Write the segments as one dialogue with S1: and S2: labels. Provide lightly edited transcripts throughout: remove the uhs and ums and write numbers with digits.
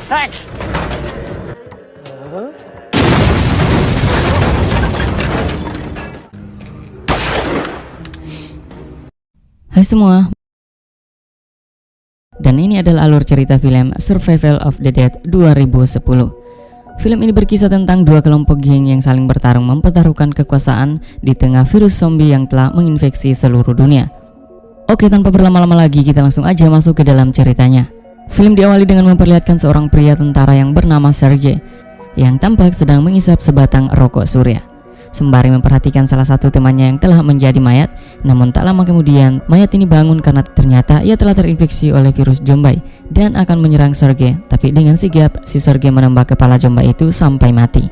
S1: Thanks.
S2: Hai semua, dan ini adalah alur cerita film Survival of the Dead 2010. Film ini berkisah tentang dua kelompok geng yang saling bertarung mempertaruhkan kekuasaan di tengah virus zombie yang telah menginfeksi seluruh dunia. Oke, tanpa berlama-lama lagi kita langsung aja masuk ke dalam ceritanya. Film diawali dengan memperlihatkan seorang pria tentara yang bernama Sergei yang tampak sedang mengisap sebatang rokok surya sembari memperhatikan salah satu temannya yang telah menjadi mayat. Namun tak lama kemudian mayat ini bangun karena ternyata ia telah terinfeksi oleh virus zombie dan akan menyerang Sergei. Tapi dengan sigap si Sergei menembak kepala zombie itu sampai mati.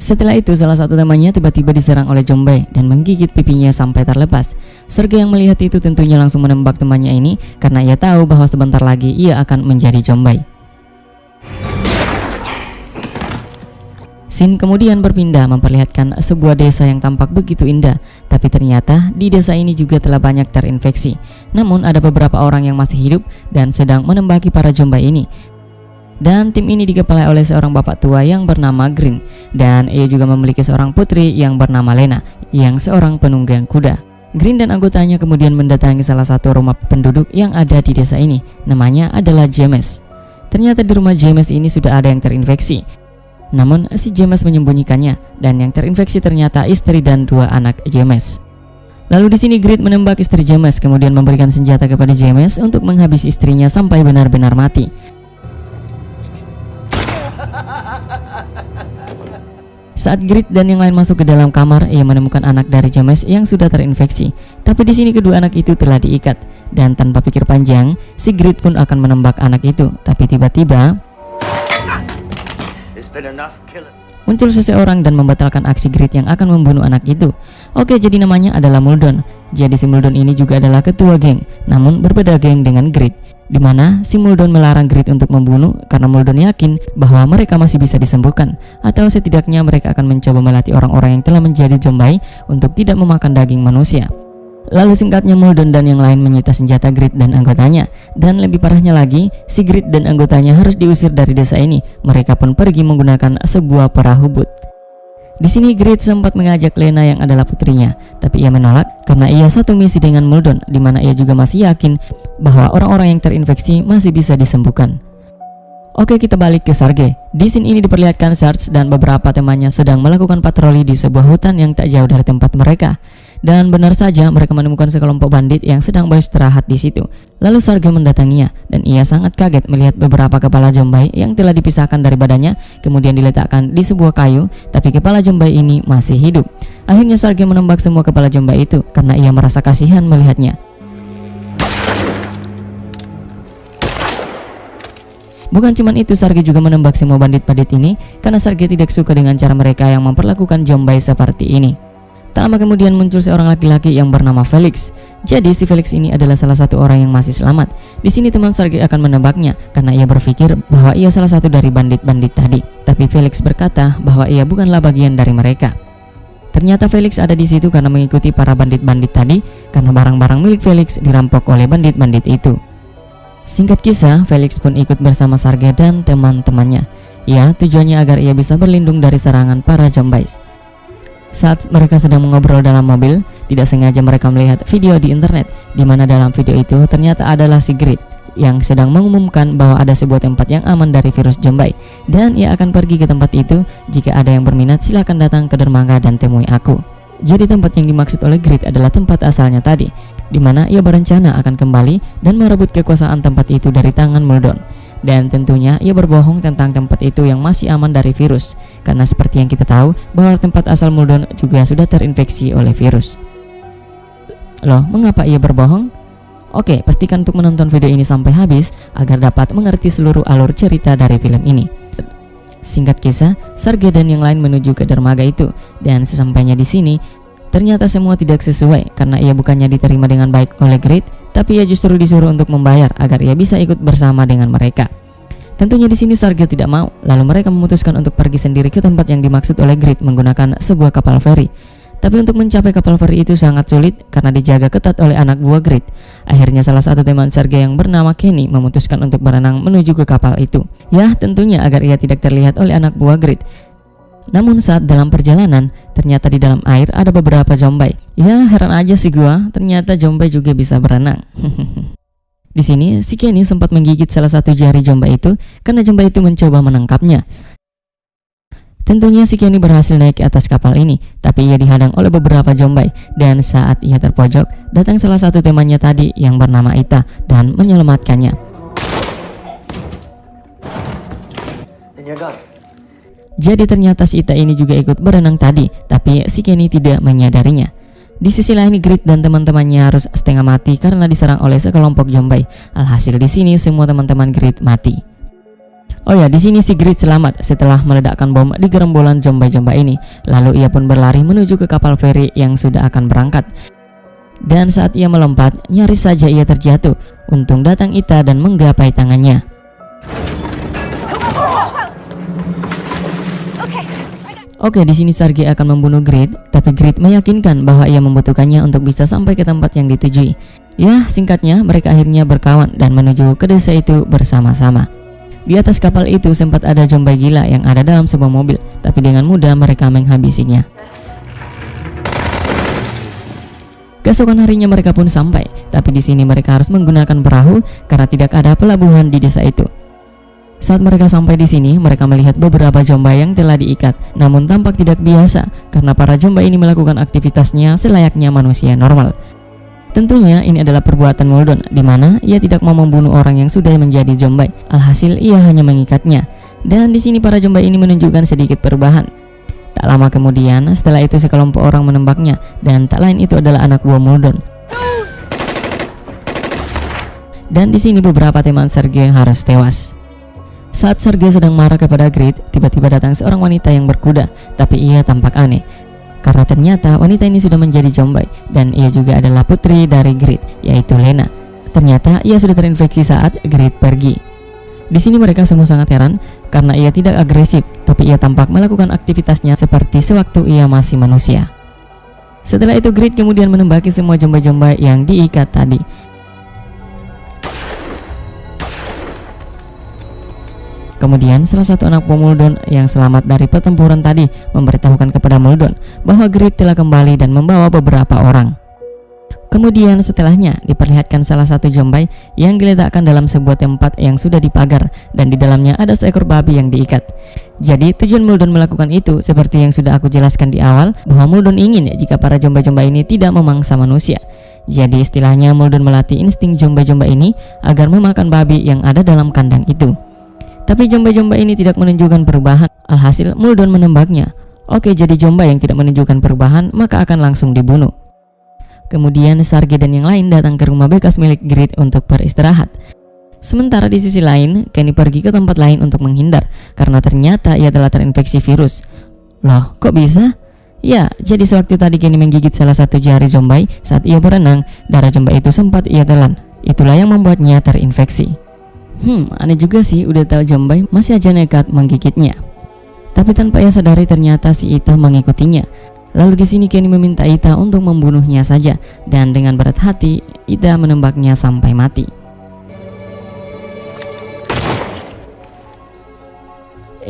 S2: Setelah itu salah satu temannya tiba-tiba diserang oleh zombie dan menggigit pipinya sampai terlepas. Sergei yang melihat itu tentunya langsung menembak temannya ini karena ia tahu bahwa sebentar lagi ia akan menjadi zombie. Scene kemudian berpindah memperlihatkan sebuah desa yang tampak begitu indah, tapi ternyata di desa ini juga telah banyak terinfeksi. Namun ada beberapa orang yang masih hidup dan sedang menembaki para zombie ini. Dan tim ini dikepalai oleh seorang bapak tua yang bernama Green, dan ia juga memiliki seorang putri yang bernama Lena yang seorang penunggang kuda. Green dan anggotanya kemudian mendatangi salah satu rumah penduduk yang ada di desa ini. Namanya adalah James. Ternyata di rumah James ini sudah ada yang terinfeksi. Namun si James menyembunyikannya dan yang terinfeksi ternyata istri dan dua anak James. Lalu di sini Grit menembak istri James kemudian memberikan senjata kepada James untuk menghabisi istrinya sampai benar-benar mati. Saat Grit dan yang lain masuk ke dalam kamar, ia menemukan anak dari James yang sudah terinfeksi. Tapi di sini kedua anak itu telah diikat dan tanpa pikir panjang, si Grit pun akan menembak anak itu. Tapi tiba-tiba muncul seseorang dan membatalkan aksi Grit yang akan membunuh anak itu. Oke, jadi namanya adalah Muldoon. Jadi si Muldoon ini juga adalah ketua geng, namun berbeda geng dengan Grit, dimana si Muldoon melarang Grit untuk membunuh karena Muldoon yakin bahwa mereka masih bisa disembuhkan, atau setidaknya mereka akan mencoba melatih orang-orang yang telah menjadi zombie untuk tidak memakan daging manusia. Lalu singkatnya Muldoon dan yang lain menyita senjata Grit dan anggotanya. Dan lebih parahnya lagi, si Grit dan anggotanya harus diusir dari desa ini. Mereka pun pergi menggunakan sebuah perahu but. Di sini Grit sempat mengajak Lena yang adalah putrinya, tapi ia menolak karena ia satu misi dengan Muldoon, di mana ia juga masih yakin bahwa orang-orang yang terinfeksi masih bisa disembuhkan. Oke, kita balik ke Sergei. Di scene ini diperlihatkan Sarge dan beberapa temannya sedang melakukan patroli di sebuah hutan yang tak jauh dari tempat mereka. Dan benar saja mereka menemukan sekelompok bandit yang sedang beristirahat di situ. Lalu Sergei mendatanginya dan ia sangat kaget melihat beberapa kepala zombie yang telah dipisahkan dari badannya kemudian diletakkan di sebuah kayu, tapi kepala zombie ini masih hidup. Akhirnya Sergei menembak semua kepala zombie itu karena ia merasa kasihan melihatnya. Bukan cuma itu, Sergei juga menembak semua bandit-bandit ini karena Sergei tidak suka dengan cara mereka yang memperlakukan zombie seperti ini. Tak lama kemudian muncul seorang laki-laki yang bernama Felix. Jadi si Felix ini adalah salah satu orang yang masih selamat. Di sini teman Sergei akan menembaknya karena ia berpikir bahwa ia salah satu dari bandit-bandit tadi. Tapi Felix berkata bahwa ia bukanlah bagian dari mereka. Ternyata Felix ada di situ karena mengikuti para bandit-bandit tadi karena barang-barang milik Felix dirampok oleh bandit-bandit itu. Singkat kisah, Felix pun ikut bersama Sergei dan teman-temannya. Ya, tujuannya agar ia bisa berlindung dari serangan para zombies. Saat mereka sedang mengobrol dalam mobil, tidak sengaja mereka melihat video di internet, di mana dalam video itu ternyata adalah si Grit yang sedang mengumumkan bahwa ada sebuah tempat yang aman dari virus zombie dan ia akan pergi ke tempat itu. Jika ada yang berminat silahkan datang ke dermaga dan temui aku. Jadi tempat yang dimaksud oleh Grit adalah tempat asalnya tadi, di mana ia berencana akan kembali dan merebut kekuasaan tempat itu dari tangan Muldoon. Dan tentunya ia berbohong tentang tempat itu yang masih aman dari virus, karena seperti yang kita tahu bahwa tempat asal Muldoon juga sudah terinfeksi oleh virus. Loh, mengapa ia berbohong? Oke, pastikan untuk menonton video ini sampai habis agar dapat mengerti seluruh alur cerita dari film ini. Singkat kisah, Sergei dan yang lain menuju ke dermaga itu, dan sesampainya di sini ternyata semua tidak sesuai karena ia bukannya diterima dengan baik oleh Grit, tapi ia justru disuruh untuk membayar agar ia bisa ikut bersama dengan mereka. Tentunya di sini Sergei tidak mau, lalu mereka memutuskan untuk pergi sendiri ke tempat yang dimaksud oleh Grit menggunakan sebuah kapal feri. Tapi untuk mencapai kapal feri itu sangat sulit karena dijaga ketat oleh anak buah Grid. Akhirnya salah satu teman Sergei yang bernama Kenny memutuskan untuk berenang menuju ke kapal itu. Ya, tentunya agar ia tidak terlihat oleh anak buah Grid. Namun saat dalam perjalanan, ternyata di dalam air ada beberapa jombai. Ya, heran aja sih gua, ternyata jombai juga bisa berenang. Di sini, si Kenny sempat menggigit salah satu jari jombai itu karena jombai itu mencoba menangkapnya. Tentunya si Kenny berhasil naik ke atas kapal ini, tapi ia dihadang oleh beberapa jombai. Dan saat ia terpojok, datang salah satu temannya tadi yang bernama Ita dan menyelamatkannya. Jadi ternyata si Ita ini juga ikut berenang tadi, tapi si Kenny tidak menyadarinya. Di sisi lain, Grid dan teman-temannya harus setengah mati karena diserang oleh sekelompok jombai. Alhasil di sini semua teman-teman Grid mati. Oh ya, di sini si Grid selamat setelah meledakkan bom di gerombolan jombai-jombai ini. Lalu ia pun berlari menuju ke kapal feri yang sudah akan berangkat. Dan saat ia melompat, nyaris saja ia terjatuh. Untung datang Ita dan menggapai tangannya. Oke, di sini Sergei akan membunuh Grid, tapi Grid meyakinkan bahwa ia membutuhkannya untuk bisa sampai ke tempat yang ditujui. Ya, singkatnya mereka akhirnya berkawan dan menuju ke desa itu bersama-sama. Di atas kapal itu sempat ada jombai gila yang ada dalam sebuah mobil, tapi dengan mudah mereka menghabisinya. Keesokan harinya mereka pun sampai, tapi di sini mereka harus menggunakan perahu karena tidak ada pelabuhan di desa itu. Saat mereka sampai di sini, mereka melihat beberapa jombai yang telah diikat, namun tampak tidak biasa karena para jombai ini melakukan aktivitasnya selayaknya manusia normal. Tentunya ini adalah perbuatan Muldoon, di mana ia tidak mau membunuh orang yang sudah menjadi jombai. Alhasil ia hanya mengikatnya. Dan di sini para jombai ini menunjukkan sedikit perubahan. Tak lama kemudian, setelah itu sekelompok orang menembaknya, dan tak lain itu adalah anak buah Muldoon. Dan di sini beberapa teman Sergei harus tewas. Saat Sergei sedang marah kepada Grid, tiba-tiba datang seorang wanita yang berkuda, tapi ia tampak aneh. Karena ternyata wanita ini sudah menjadi jombai dan ia juga adalah putri dari Grid, yaitu Lena. Ternyata ia sudah terinfeksi saat Grid pergi. Di sini mereka semua sangat heran karena ia tidak agresif, tapi ia tampak melakukan aktivitasnya seperti sewaktu ia masih manusia. Setelah itu Grid kemudian menembaki semua jombai-jombai yang diikat tadi. Kemudian salah satu anak buah Muldoon yang selamat dari pertempuran tadi memberitahukan kepada Muldoon bahwa Grid telah kembali dan membawa beberapa orang. Kemudian setelahnya diperlihatkan salah satu jombai yang diletakkan dalam sebuah tempat yang sudah dipagar dan di dalamnya ada seekor babi yang diikat. Jadi tujuan Muldoon melakukan itu seperti yang sudah aku jelaskan di awal, bahwa Muldoon ingin jika para jombai-jombai ini tidak memangsa manusia. Jadi istilahnya Muldoon melatih insting jombai-jombai ini agar memakan babi yang ada dalam kandang itu. Tapi jombai-jombai ini tidak menunjukkan perubahan. Alhasil Muldoon menembaknya. Oke, jadi jombai yang tidak menunjukkan perubahan maka akan langsung dibunuh. Kemudian Sergei dan yang lain datang ke rumah bekas milik Grid untuk beristirahat. Sementara di sisi lain, Kenny pergi ke tempat lain untuk menghindar karena ternyata ia telah terinfeksi virus. Loh, kok bisa? Ya, jadi sewaktu tadi Kenny menggigit salah satu jari jombai saat ia berenang, darah jombai itu sempat ia telan. Itulah yang membuatnya terinfeksi. Aneh juga sih, udah tahu jombai masih aja nekat menggigitnya. Tapi tanpa ia sadari ternyata si Ita mengikutinya. Lalu di sini Kenny meminta Ita untuk membunuhnya saja, dan dengan berat hati Ita menembaknya sampai mati.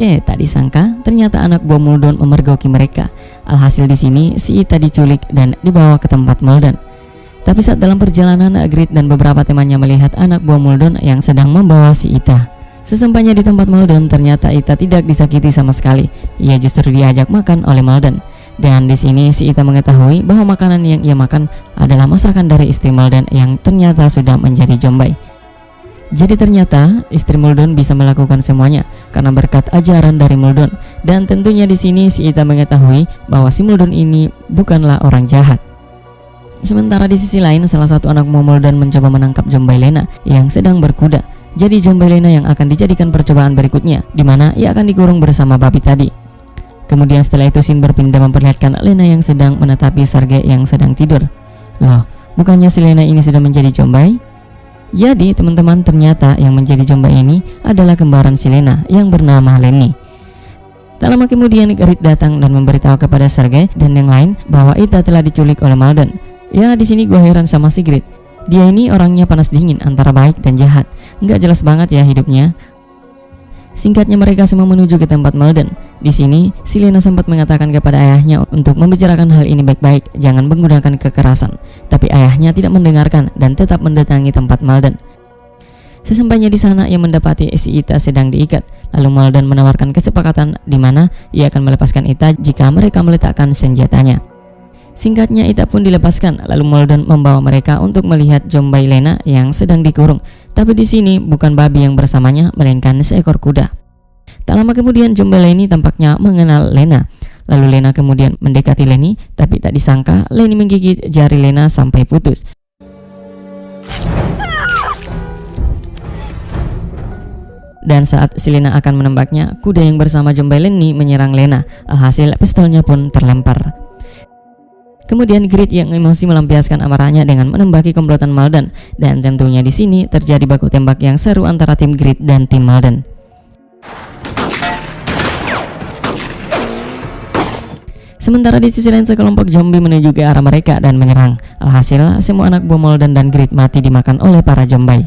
S2: Tak disangka ternyata anak buah Muldoon memergoki mereka. Alhasil di sini si Ita diculik dan dibawa ke tempat Muldoon. Tapi saat dalam perjalanan, Grid dan beberapa temannya melihat anak buah Muldoon yang sedang membawa si Ita. Sesampainya di tempat Muldoon, ternyata Ita tidak disakiti sama sekali. Ia justru diajak makan oleh Muldoon. Dan di sini si Ita mengetahui bahwa makanan yang ia makan adalah masakan dari istri Muldoon yang ternyata sudah menjadi jombai. Jadi ternyata istri Muldoon bisa melakukan semuanya karena berkat ajaran dari Muldoon. Dan tentunya di sini si Ita mengetahui bahwa si Muldoon ini bukanlah orang jahat. Sementara di sisi lain, salah satu anak buah Muldoon mencoba menangkap jombai Lena yang sedang berkuda. Jadi jombai Lena yang akan dijadikan percobaan berikutnya, di mana ia akan dikurung bersama babi tadi. Kemudian setelah itu scene berpindah memperlihatkan Lena yang sedang menatapi Sergei yang sedang tidur. Loh, bukannya si Lena ini sudah menjadi jombai? Jadi teman-teman, ternyata yang menjadi jombai ini adalah kembaran si Lena yang bernama Lenny. Tak lama kemudian Grit datang dan memberitahu kepada Sergei dan yang lain bahwa Ita telah diculik oleh Malden. Ya, di sini gue heran sama si Grit. Dia ini orangnya panas dingin antara baik dan jahat. Nggak jelas banget ya hidupnya. Singkatnya mereka semua menuju ke tempat Malden. Di sini, si Lena sempat mengatakan kepada ayahnya untuk membicarakan hal ini baik-baik, jangan menggunakan kekerasan. Tapi ayahnya tidak mendengarkan dan tetap mendatangi tempat Malden. Sesampainya di sana, ia mendapati si Ita sedang diikat. Lalu Malden menawarkan kesepakatan di mana ia akan melepaskan Ita jika mereka meletakkan senjatanya. Singkatnya Ita pun dilepaskan, lalu Malden membawa mereka untuk melihat Jombai Lena yang sedang dikurung. Tapi di sini bukan babi yang bersamanya, melainkan seekor kuda. Tak lama kemudian Jombai Leni tampaknya mengenal Lena. Lalu Lena kemudian mendekati Leni, tapi tak disangka Leni menggigit jari Lena sampai putus. Dan saat si Lena akan menembaknya, kuda yang bersama Jombai Leni menyerang Lena. Alhasil pistolnya pun terlempar. Kemudian Grit yang emosi melampiaskan amarahnya dengan menembaki komplotan Malden, dan tentunya di sini terjadi baku tembak yang seru antara tim Grit dan tim Malden. Sementara di sisi lain sekelompok zombie menuju ke arah mereka dan menyerang. Alhasil semua anak buah Malden dan Grit mati dimakan oleh para zombie.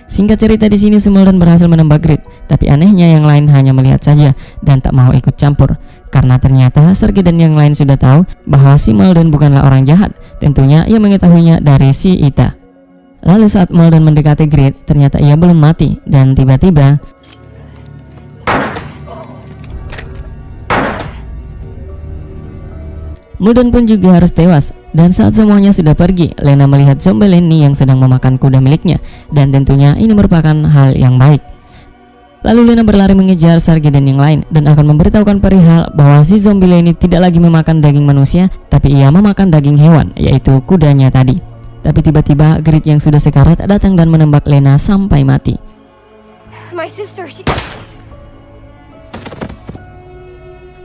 S2: Singkat cerita di sini si Malden berhasil menembak Grit, tapi anehnya yang lain hanya melihat saja dan tak mau ikut campur. Karena ternyata Sergei dan yang lain sudah tahu bahwa si Malden bukanlah orang jahat. Tentunya ia mengetahuinya dari si Ita. Lalu saat Malden mendekati Grit, ternyata ia belum mati dan tiba-tiba Malden pun juga harus tewas. Dan saat semuanya sudah pergi, Lena melihat Jombai Leni yang sedang memakan kuda miliknya, dan tentunya ini merupakan hal yang baik. Lalu Lena berlari mengejar Sergei dan yang lain dan akan memberitahukan perihal bahwa si zombie Leni tidak lagi memakan daging manusia, tapi ia memakan daging hewan, yaitu kudanya tadi. Tapi tiba-tiba Grit yang sudah sekarat datang dan menembak Lena sampai mati.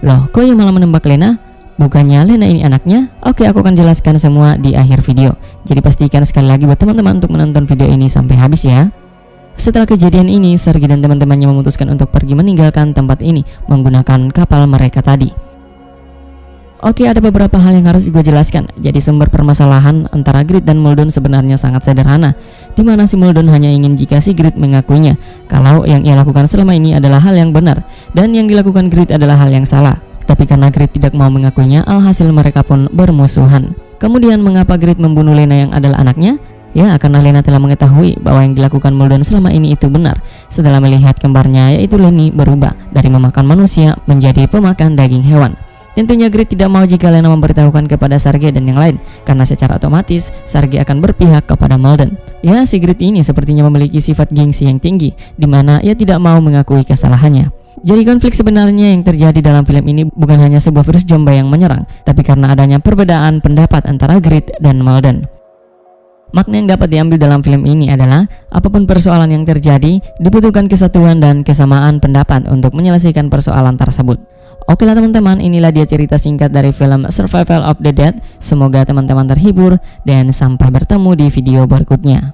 S2: Loh, kok ia malah menembak Lena? Bukannya Lena ini anaknya? Oke, aku akan jelaskan semua di akhir video. Jadi pastikan sekali lagi buat teman-teman untuk menonton video ini sampai habis ya. Setelah kejadian ini, Sergei dan teman-temannya memutuskan untuk pergi meninggalkan tempat ini menggunakan kapal mereka tadi. Oke, ada beberapa hal yang harus gue jelaskan. Jadi sumber permasalahan antara Grit dan Malden sebenarnya sangat sederhana, dimana si Malden hanya ingin jika si Grit mengakuinya kalau yang ia lakukan selama ini adalah hal yang benar dan yang dilakukan Grit adalah hal yang salah. Tapi karena Grit tidak mau mengakuinya, alhasil mereka pun bermusuhan. Kemudian mengapa Grit membunuh Lena yang adalah anaknya? Ya, karena Lena telah mengetahui bahwa yang dilakukan Malden selama ini itu benar. Setelah melihat kembarnya, yaitu Leni, berubah dari memakan manusia menjadi pemakan daging hewan. Tentunya Grit tidak mau jika Lena memberitahukan kepada Sergei dan yang lain, karena secara otomatis Sergei akan berpihak kepada Malden. Ya, si Grit ini sepertinya memiliki sifat gengsi yang tinggi, dimana ia tidak mau mengakui kesalahannya. Jadi konflik sebenarnya yang terjadi dalam film ini bukan hanya sebuah virus zombie yang menyerang, tapi karena adanya perbedaan pendapat antara Grit dan Malden. Makna yang dapat diambil dalam film ini adalah apapun persoalan yang terjadi, dibutuhkan kesatuan dan kesamaan pendapat untuk menyelesaikan persoalan tersebut. Oke lah teman-teman, inilah dia cerita singkat dari film Survival of the Dead. Semoga teman-teman terhibur dan sampai bertemu di video berikutnya.